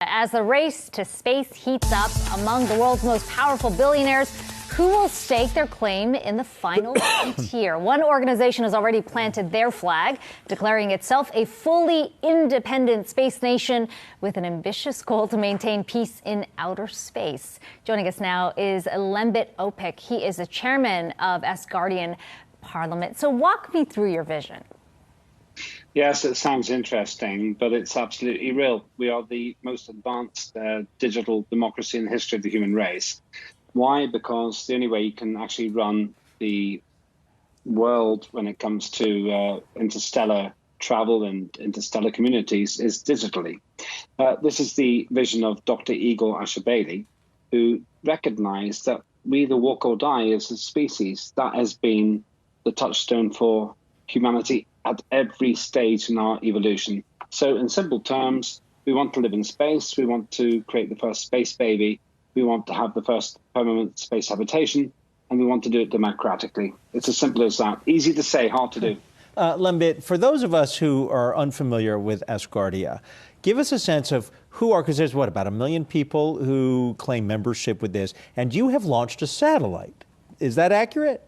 As the race to space heats up among the world's most powerful billionaires, who will stake their claim in the final frontier? One organization has already planted their flag, declaring itself a fully independent space nation with an ambitious goal to maintain peace in outer space. Joining us now is Lembit Opik. He is the chairman of Ascardia Parliament. So walk me through your vision. Yes, it sounds interesting, but it's absolutely real. We are the most advanced digital democracy in the history of the human race. Why? Because the only way you can actually run the world when it comes to interstellar travel and interstellar communities is digitally. This is the vision of Dr. Igor Ashabaili, who recognized that we either walk or die as a species. That has been the touchstone for humanity at every stage in our evolution. So in simple terms, we want to live in space. We want to create the first space baby. We want to have the first permanent space habitation, and we want to do it democratically. It's as simple as that. Easy to say, hard to do. Lembit, for those of us who are unfamiliar with Asgardia, give us a sense of who are, because there's, about 1 million people who claim membership with this, and you have launched a satellite. Is that accurate?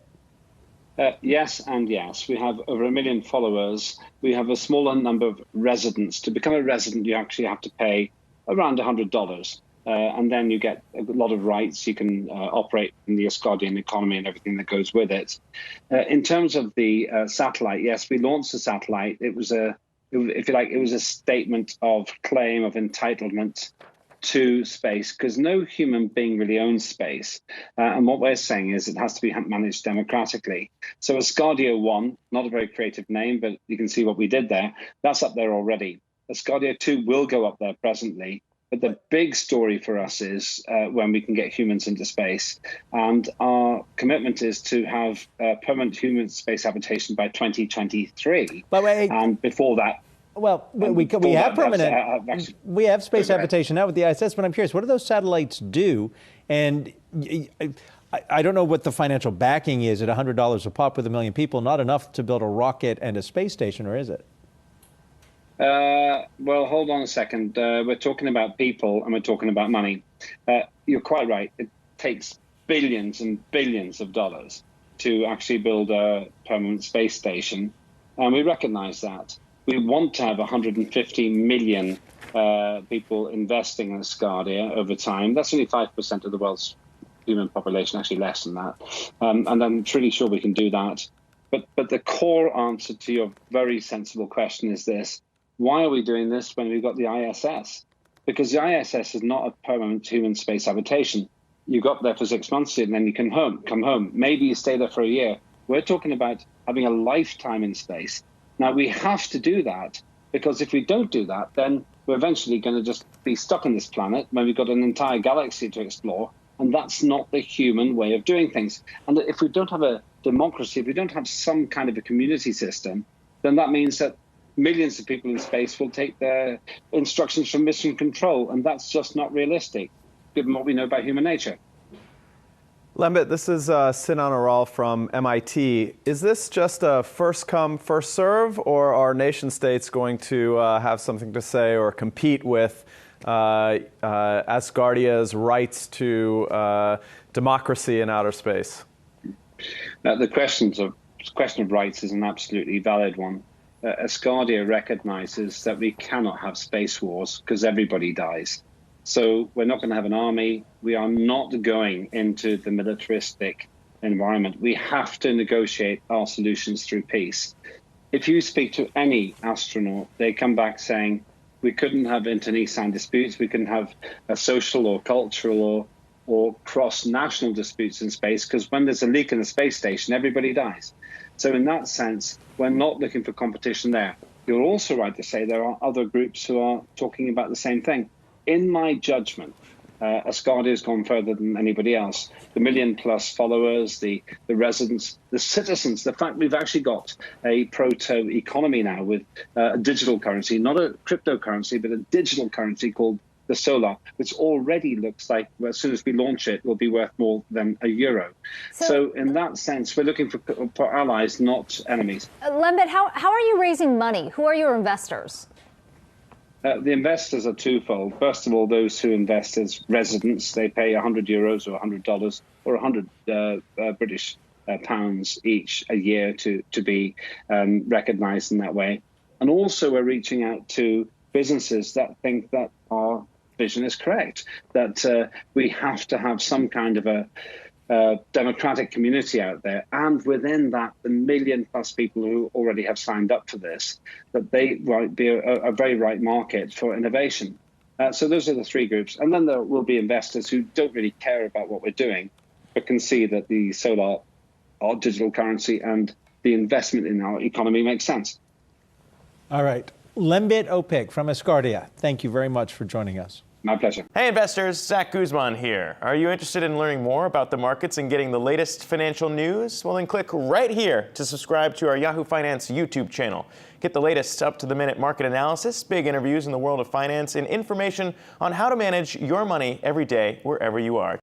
Yes and yes. We have over 1 million followers. We have a smaller number of residents. To become a resident, you actually have to pay around $100. And then you get a lot of rights. You can operate in the Asgardian economy and everything that goes with it. In terms of the satellite, yes, we launched the satellite. It was if you like, it was a statement of claim, of entitlement to space, because no human being really owns space. And what we're saying is it has to be managed democratically. So Ascardia 1, not a very creative name, but you can see what we did there. That's up there already. Ascardia 2 will go up there presently. But the big story for us is when we can get humans into space. And our commitment is to have permanent human space habitation by 2023. And before that, well, we have permanent. We have space habitation now with the ISS, but I'm curious, what do those satellites do? And I don't know what the financial backing is at $100 a pop with 1 million people. Not enough to build a rocket and a space station, or is it? Well, hold on a second. We're talking about people and we're talking about money. You're quite right. It takes billions and billions of dollars to actually build a permanent space station. And we recognize that. We want to have 150 million people investing in Ascardia over time. That's only 5% of the world's human population, actually less than that. And I'm truly sure we can do that. But the core answer to your very sensible question is this. Why are we doing this when we've got the ISS? Because the ISS is not a permanent human space habitation. You got there for 6 months and then you can come home. Maybe you stay there for a year. We're talking about having a lifetime in space. Now, we have to do that because if we don't do that, then we're eventually going to just be stuck on this planet when we've got an entire galaxy to explore. And that's not the human way of doing things. And if we don't have a democracy, if we don't have some kind of a community system, then that means that millions of people in space will take their instructions from mission control, and that's just not realistic, given what we know about human nature. Lembit, this is Sinan Aral from MIT. Is this just a first come, first serve, or are nation states going to have something to say or compete with Asgardia's rights to democracy in outer space? The question of rights is an absolutely valid one. Ascardia recognizes that we cannot have space wars because everybody dies. So we're not going to have an army. We are not going into the militaristic environment. We have to negotiate our solutions through peace. If you speak to any astronaut, they come back saying, we couldn't have internecine disputes. We couldn't have a social or cultural or cross-national disputes in space because when there's a leak in the space station, everybody dies. So in that sense, we're not looking for competition there. You're also right to say there are other groups who are talking about the same thing. In my judgment, Ascardia has gone further than anybody else. The 1 million+ followers, the residents, the citizens, the fact we've actually got a proto-economy now with a digital currency, not a cryptocurrency, but a digital currency called the solar, which already looks like as soon as we launch it, will be worth more than €1. So in that sense, we're looking for allies, not enemies. Lembit, how are you raising money? Who are your investors? The investors are twofold. First of all, those who invest as residents, they pay €100 or $100 or 100 British pounds each a year to be recognized in that way. And also we're reaching out to businesses that think that our vision is correct, that we have to have some kind of a democratic community out there, and within that, the million-plus people who already have signed up for this, that they might be a very right market for innovation. So those are the three groups. And then there will be investors who don't really care about what we're doing, but can see that the solar, our digital currency, and the investment in our economy makes sense. All right. Lembit Opik from Ascardia, thank you very much for joining us. My pleasure. Hey investors, Zach Guzman here. Are you interested in learning more about the markets and getting the latest financial news? Well, then click right here to subscribe to our Yahoo Finance YouTube channel. Get the latest up-to-the-minute market analysis, big interviews in the world of finance, and information on how to manage your money every day wherever you are.